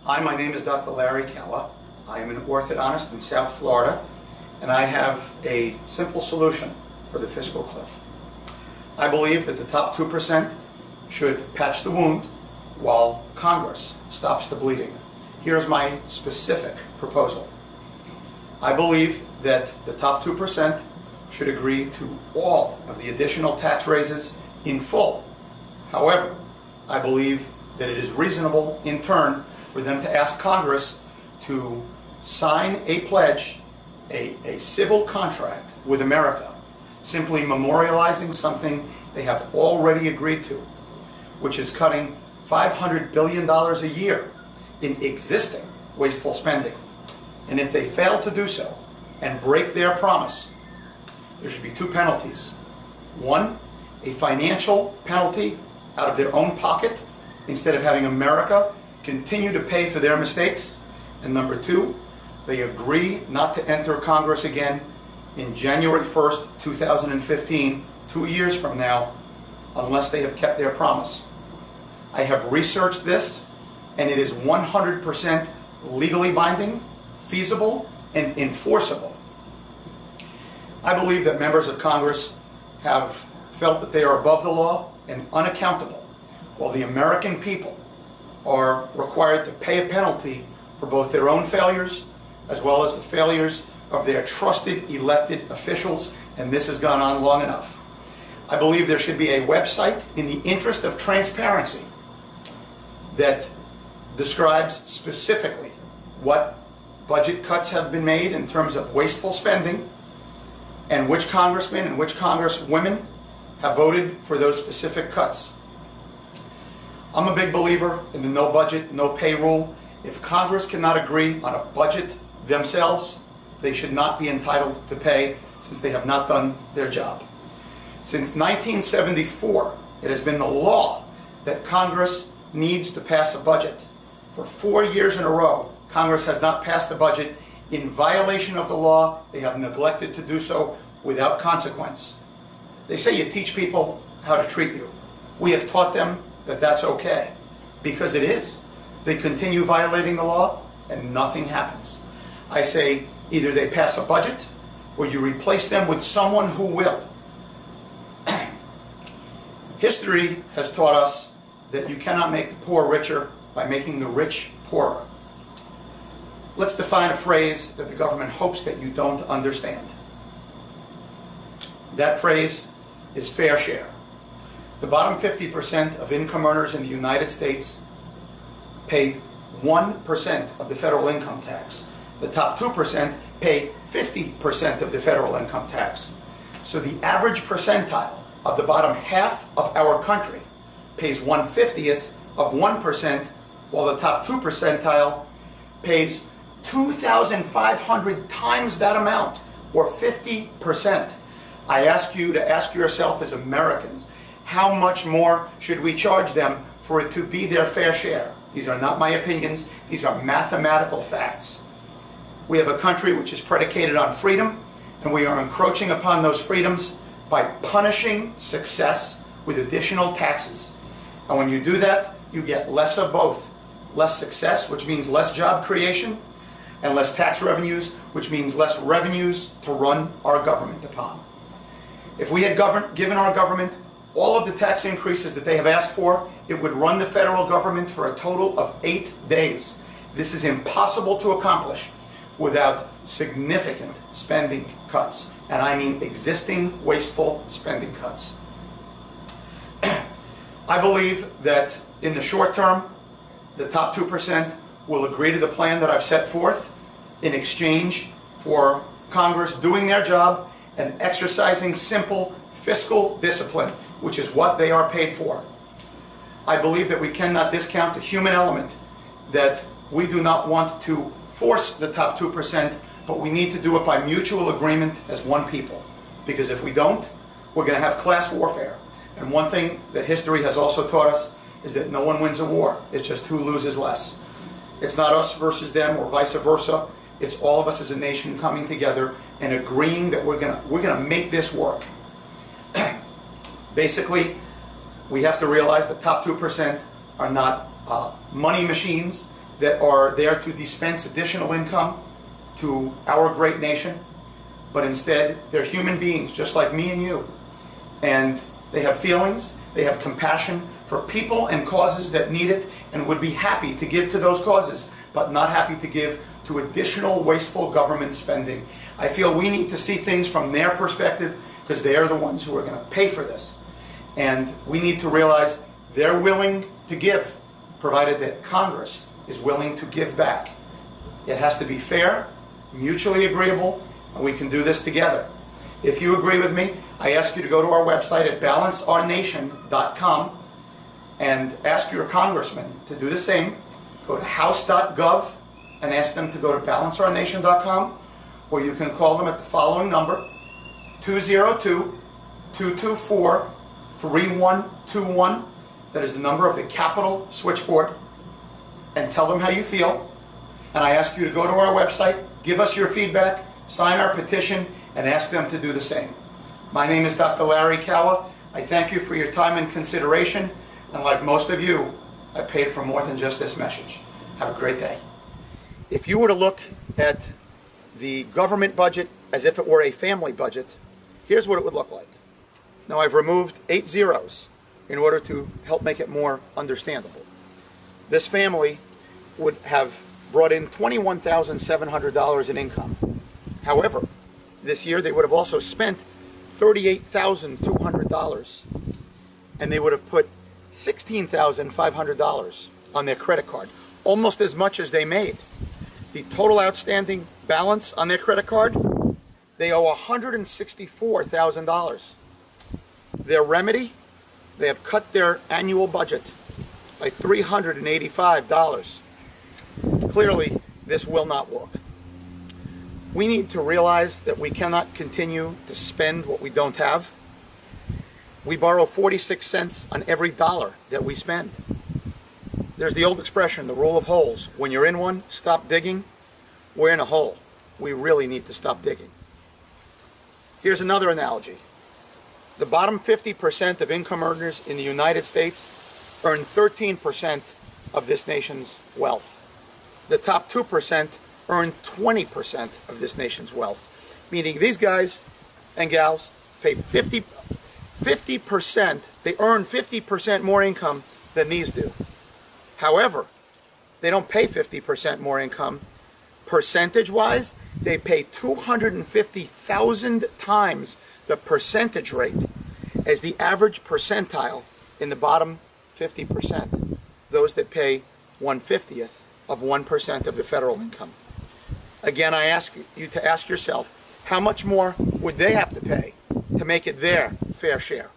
Hi, my name is Dr. Larry Kella. I am an orthodontist in South Florida, and I have a simple solution for the fiscal cliff. I believe that the top 2% should patch the wound while Congress stops the bleeding. Here's my specific proposal. I believe that the top 2% should agree to all of the additional tax raises in full. However, I believe that it is reasonable in turn for them to ask Congress to sign a pledge, a civil contract with America, simply memorializing something they have already agreed to, which is cutting $500 billion a year in existing wasteful spending. And if they fail to do so and break their promise, there should be two penalties. One, a financial penalty out of their own pocket instead of having America continue to pay for their mistakes. And number two, they agree not to enter Congress again in January 1st, 2015, 2 years from now, unless they have kept their promise. I have researched this, and it is 100% legally binding, feasible, and enforceable. I believe that members of Congress have felt that they are above the law and unaccountable, while the American people are required to pay a penalty for both their own failures as well as the failures of their trusted elected officials, and this has gone on long enough. I believe there should be a website in the interest of transparency that describes specifically what budget cuts have been made in terms of wasteful spending and which congressmen and which congresswomen have voted for those specific cuts. I'm a big believer in the no budget, no pay rule. If Congress cannot agree on a budget themselves, they should not be entitled to pay since they have not done their job. Since 1974, it has been the law that Congress needs to pass a budget. For 4 years in a row, Congress has not passed the budget in violation of the law. They have neglected to do so without consequence. They say you teach people how to treat you. We have taught them that that's okay, because it is. They continue violating the law and nothing happens. I say either they pass a budget or you replace them with someone who will. History has taught us that you cannot make the poor richer by making the rich poorer. Let's define a phrase that the government hopes that you don't understand. That phrase is fair share. The bottom 50% of income earners in the United States pay 1% of the federal income tax. The top 2% pay 50% of the federal income tax. So the average percentile of the bottom half of our country pays 1/50th of 1%, while the top 2 percentile pays 2,500 times that amount, or 50%. I ask you to ask yourself as Americans, how much more should we charge them for it to be their fair share? These are not my opinions. These are mathematical facts. We have a country which is predicated on freedom, and we are encroaching upon those freedoms by punishing success with additional taxes. And when you do that, you get less of both. Less success, which means less job creation, and less tax revenues, which means less revenues to run our government upon. If we had given our government all of the tax increases that they have asked for, it would run the federal government for a total of 8 days. This is impossible to accomplish without significant spending cuts. And I mean existing wasteful spending cuts. I believe that in the short term, the top 2% will agree to the plan that I've set forth in exchange for Congress doing their job and exercising simple fiscal discipline, which is what they are paid for. I believe that we cannot discount the human element, that we do not want to force the top 2%, but we need to do it by mutual agreement as one people. Because if we don't, we're going to have class warfare. And one thing that history has also taught us is that no one wins a war. It's just who loses less. It's not us versus them or vice versa. It's all of us as a nation coming together and agreeing that we're gonna make this work. Basically, we have to realize the top 2% are not money machines. that are there to dispense additional income to our great nation, but instead they're human beings just like me and you. And they have feelings, they have compassion for people and causes that need it and would be happy to give to those causes, but not happy to give to additional wasteful government spending. I feel we need to see things from their perspective because they are the ones who are going to pay for this. And we need to realize they're willing to give, provided that Congress is willing to give back. It has to be fair, mutually agreeable, and we can do this together. If you agree with me, I ask you to go to our website at balanceournation.com and ask your congressman to do the same. Go to house.gov and ask them to go to balanceournation.com, or you can call them at the following number, 202-224-3121. That is the number of the Capitol switchboard, and tell them how you feel. And I ask you to go to our website, give us your feedback, sign our petition, and ask them to do the same. My name is Dr. Larry Kawa. I thank you for your time and consideration, and like most of you, I paid for more than just this message. Have a great day. If you were to look at the government budget as if it were a family budget, here's what it would look like. Now, I've removed 8 zeros in order to help make it more understandable. This family would have brought in $21,700 in income. However, this year they would have also spent $38,200, and they would have put $16,500 on their credit card, almost as much as they made. The total outstanding balance on their credit card, they owe $164,000. Their remedy, they have cut their annual budget by $385. Clearly, this will not work. We need to realize that we cannot continue to spend what we don't have. We borrow 46 cents on every dollar that we spend. There's the old expression, the rule of holes. When you're in one, stop digging. We're in a hole. We really need to stop digging. Here's another analogy. The bottom 50% of income earners in the United States earn 13% of this nation's wealth. The top 2% earn 20% of this nation's wealth, meaning these guys and gals pay 50%, they earn 50% more income than these do. However, they don't pay 50% more income. Percentage-wise, they pay 250,000 times the percentage rate as the average percentile in the bottom 50%, those that pay 1/50th of 1% of the federal income. Again, I ask you to ask yourself, how much more would they have to pay to make it their fair share?